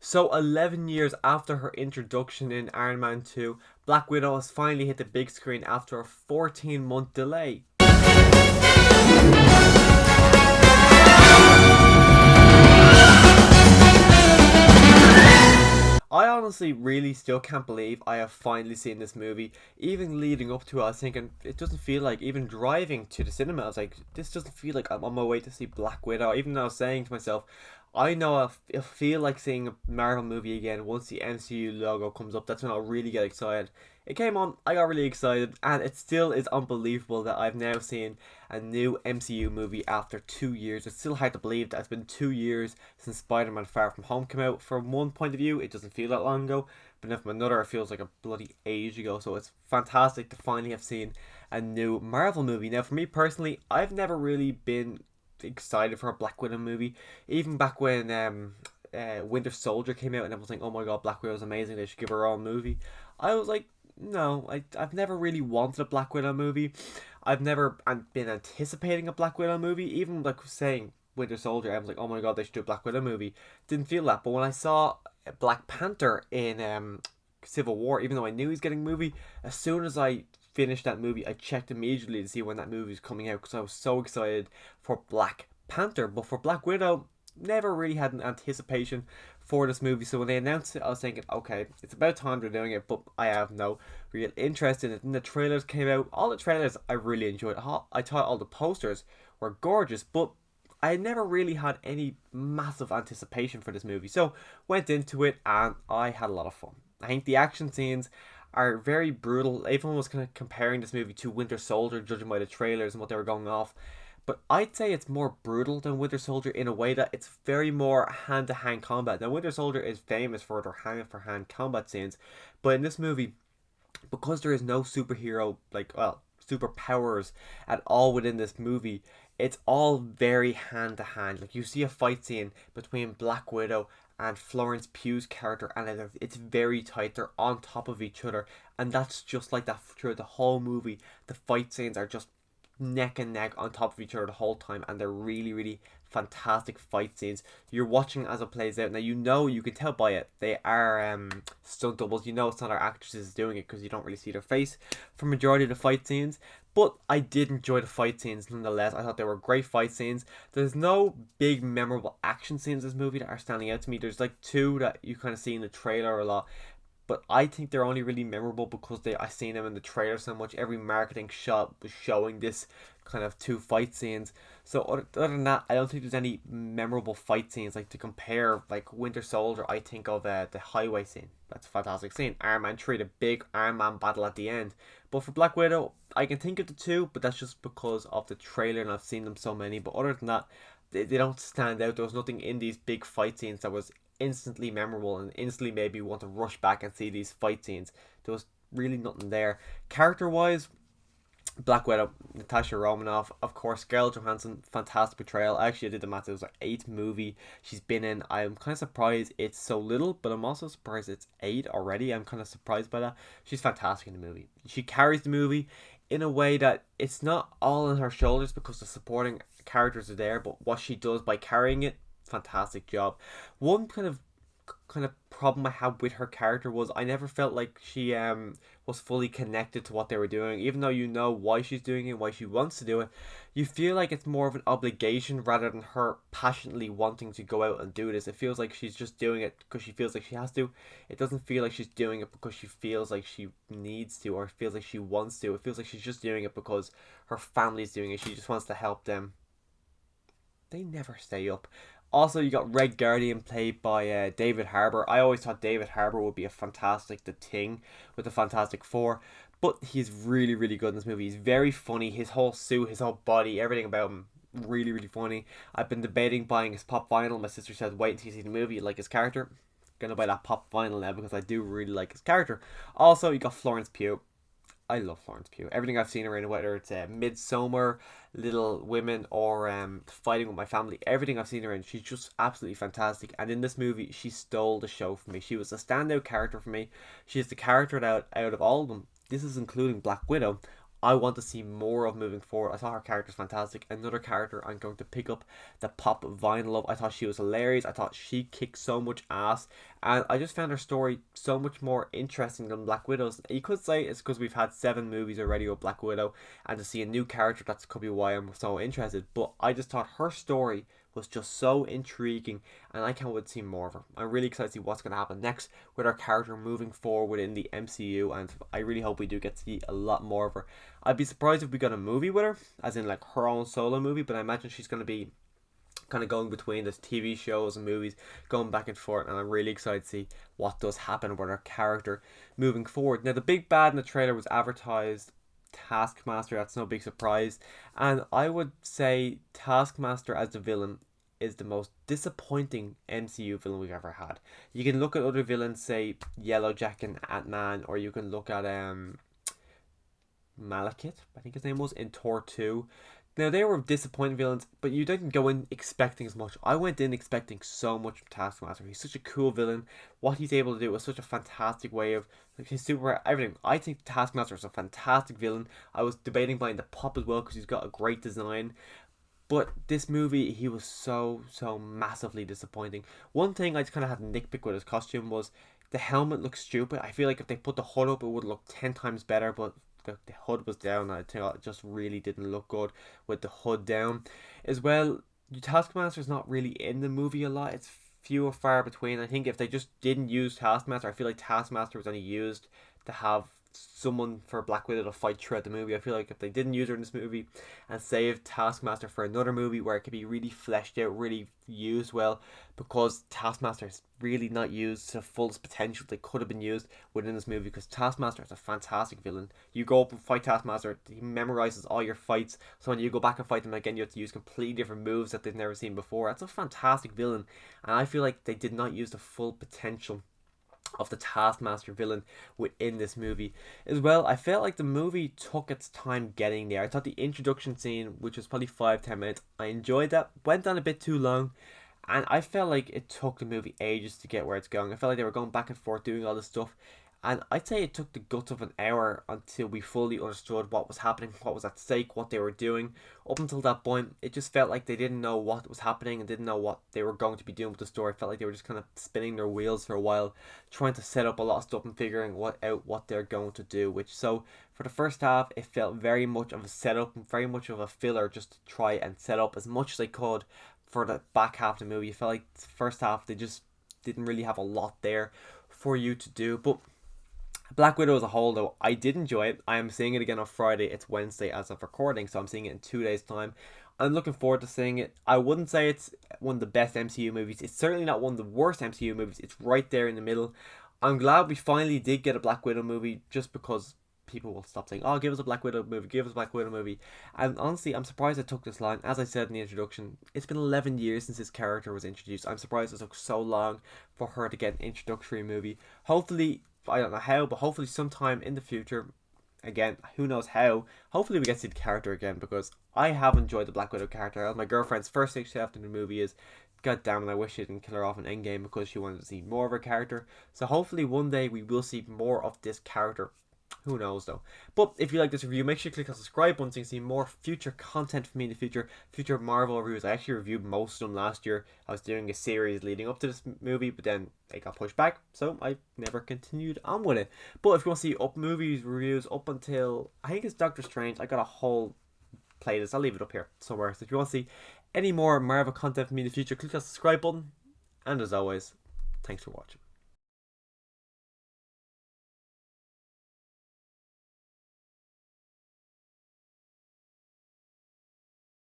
So 11 years after her introduction in Iron Man 2, Black Widow has finally hit the big screen after a 14-month delay. I honestly really still can't believe I have finally seen this movie. Even leading up to it, I was thinking it doesn't feel like, even driving to the cinema, I was like, this doesn't feel like I'm on my way to see Black Widow. Even though I was saying to myself, I know I'll feel like seeing a Marvel movie again once the MCU logo comes up. That's when I'll really get excited. It came on, I got really excited, and it still is unbelievable that I've now seen a new MCU movie after 2 years. It's still hard to believe that it's been 2 years since Spider-Man Far From Home came out. From one point of view, it doesn't feel that long ago, but then from another, it feels like a bloody age ago. So it's fantastic to finally have seen a new Marvel movie. Now, for me personally, I've never really been excited for a Black Widow movie. Even back when Winter Soldier came out and everyone was like, oh my god, Black Widow's amazing, they should give her her own movie. I was like, no, I've never really wanted a Black Widow movie. I've never been anticipating a Black Widow movie. Even like saying Winter Soldier, I was like, oh my god, they should do a Black Widow movie. Didn't feel that. But when I saw Black Panther in Civil War, even though I knew he's getting a movie, as soon as I finished that movie, I checked immediately to see when that movie was coming out because I was so excited for Black Panther. But for Black Widow, never really had an anticipation for this movie. So when they announced it, I was thinking, okay, it's about time they're doing it, but I have no real interest in it. And the trailers came out. All the trailers I really enjoyed. I thought all the posters were gorgeous, but I never really had any massive anticipation for this movie. So went into it and I had a lot of fun. I think the action scenes are very brutal. Everyone was kind of comparing this movie to Winter Soldier, judging by the trailers and what they were going off. But I'd say it's more brutal than Winter Soldier in a way that it's very more hand-to-hand combat. Now, Winter Soldier is famous for their hand-for-hand combat scenes, but in this movie, because there is no superhero, like, well, superpowers at all within this movie, it's all very hand-to-hand. Like, you see a fight scene between Black Widow and Florence Pugh's character, and it's very tight. They're on top of each other, and that's just like that throughout the whole movie. The fight scenes are just neck and neck on top of each other the whole time, and they're really, really fantastic fight scenes. You're watching as it plays out. Now, you can tell by it, they are stunt doubles. You know it's not our actresses doing it because you don't really see their face for majority of the fight scenes. But I did enjoy the fight scenes nonetheless. I thought they were great fight scenes. There's no big memorable action scenes in this movie that are standing out to me. There's like two that you kind of see in the trailer a lot, but I think they're only really memorable because I seen them in the trailer so much. Every marketing shot was showing this kind of two fight scenes. So other than that, I don't think there's any memorable fight scenes. Like to compare, like Winter Soldier, I think of the highway scene. That's a fantastic scene. Iron Man 3, the big Iron Man battle at the end. But for Black Widow, I can think of the two, but that's just because of the trailer and I've seen them so many. But other than that, they don't stand out. There was nothing in these big fight scenes that was instantly memorable and instantly made me want to rush back and see these fight scenes. There was really nothing there. Character wise, Black Widow, Natasha Romanoff, of course, Scarlett Johansson, fantastic portrayal. I actually did the math, it was her 8th movie she's been in. I'm kind of surprised it's so little, but I'm also surprised it's 8 already. I'm kind of surprised by that. She's fantastic in the movie. She carries the movie in a way that it's not all on her shoulders because the supporting characters are there, but what she does by carrying it, fantastic job. One kind of problem I had with her character was I never felt like she was fully connected to what they were doing. Even though you know why she's doing it, why she wants to do it, you feel like it's more of an obligation rather than her passionately wanting to go out and do this. It feels like she's just doing it because she feels like she has to. It doesn't feel like she's doing it because she feels like she needs to or feels like she wants to. It feels like she's just doing it because her family's doing it. She just wants to help them. They never stay up. Also, you got Red Guardian played by David Harbour. I always thought David Harbour would be a fantastic The Thing with the Fantastic Four, but he's really, really good in this movie. He's very funny. His whole suit, his whole body, everything about him, really, really funny. I've been debating buying his pop vinyl. My sister said, wait until you see the movie, you like his character. Gonna buy that pop vinyl now because I do really like his character. Also, you got Florence Pugh. I love Florence Pugh. Everything I've seen her in, whether it's Midsommar, Little Women, or Fighting with My Family, everything I've seen her in, she's just absolutely fantastic. And in this movie, she stole the show for me. She was a standout character for me. She's the character that out of all of them, this is including Black Widow, I want to see more of moving forward. I thought her character's fantastic. Another character I'm going to pick up the pop vinyl of. I thought she was hilarious. I thought she kicked so much ass. And I just found her story so much more interesting than Black Widow's. You could say it's because we've had 7 movies already with Black Widow, and to see a new character, that could be why I'm so interested. But I just thought her story was just so intriguing, and I can't wait to see more of her. I'm really excited to see what's going to happen next with our character moving forward in the MCU, and I really hope we do get to see a lot more of her. I'd be surprised if we got a movie with her, as in like her own solo movie, but I imagine she's going to be kind of going between this TV shows and movies, going back and forth, and I'm really excited to see what does happen with her character moving forward. Now, the big bad in the trailer was advertised Taskmaster. That's no big surprise, and I would say Taskmaster as the villain is the most disappointing MCU villain we've ever had. You can look at other villains, say Yellow Jacket and Ant-Man, or you can look at Malekith, I think his name was, in Thor 2. Now, they were disappointing villains, but you didn't go in expecting as much. I went in expecting so much from Taskmaster. He's such a cool villain. What he's able to do is such a fantastic way of, like, his super everything. I think Taskmaster is a fantastic villain. I was debating buying the pop as well because he's got a great design. But this movie, he was so massively disappointing. One thing I just kind of had to nitpick with his costume was the helmet looks stupid. I feel like if they put the hood up, it would look 10 times better, but the hood was down, and I think it just really didn't look good with the hood down. As well, Taskmaster's not really in the movie a lot. It's few and far between. I think if they just didn't use Taskmaster, I feel like Taskmaster was only used to have someone for Black Widow to fight throughout the movie. I feel like if they didn't use her in this movie and save Taskmaster for another movie where it could be really fleshed out, really used well, because Taskmaster is really not used to the fullest potential they could have been used within this movie, because Taskmaster is a fantastic villain. You go up and fight Taskmaster, he memorizes all your fights, so when you go back and fight him again, you have to use completely different moves that they've never seen before. That's a fantastic villain, and I feel like they did not use the full potential of the Taskmaster villain within this movie. As well, I felt like the movie took its time getting there. I thought the introduction scene, which was probably 5-10 minutes, I enjoyed that. Went on a bit too long, and I felt like it took the movie ages to get where it's going. I felt like they were going back and forth doing all this stuff, and I'd say it took the guts of an hour until we fully understood what was happening, what was at stake, what they were doing. Up until that point, it just felt like they didn't know what was happening and didn't know what they were going to be doing with the story. It felt like they were just kind of spinning their wheels for a while, trying to set up a lot of stuff and figuring out what they're going to do. Which, so for the first half, it felt very much of a setup and very much of a filler, just to try and set up as much as they could for the back half of the movie. It felt like the first half, they just didn't really have a lot there for you to do. But Black Widow as a whole, though, I did enjoy it. I am seeing it again on Friday. It's Wednesday as of recording, so I'm seeing it in 2 days' time. I'm looking forward to seeing it. I wouldn't say it's one of the best MCU movies. It's certainly not one of the worst MCU movies. It's right there in the middle. I'm glad we finally did get a Black Widow movie, just because people will stop saying, oh, give us a Black Widow movie, give us a Black Widow movie. And honestly, I'm surprised it took this long. As I said in the introduction, it's been 11 years since this character was introduced. I'm surprised it took so long for her to get an introductory movie. Hopefully, I don't know how, but hopefully sometime in the future, again, who knows how, hopefully we get to see the character again, because I have enjoyed the Black Widow character. My girlfriend's first thing she after the movie is, God damn it, I wish she didn't kill her off in Endgame, because she wanted to see more of her character. So hopefully one day we will see more of this character. Who knows though. But if you like this review, make sure you click the subscribe button so you can see more future content from me in the future Marvel reviews. I actually reviewed most of them last year. I was doing a series leading up to this movie, but then it got pushed back, so I never continued on with it. But if you want to see movies reviews up until, I think it's Doctor Strange, I got a whole playlist. I'll leave it up here somewhere. So if you want to see any more Marvel content from me in the future, click that subscribe button. And as always, thanks for watching.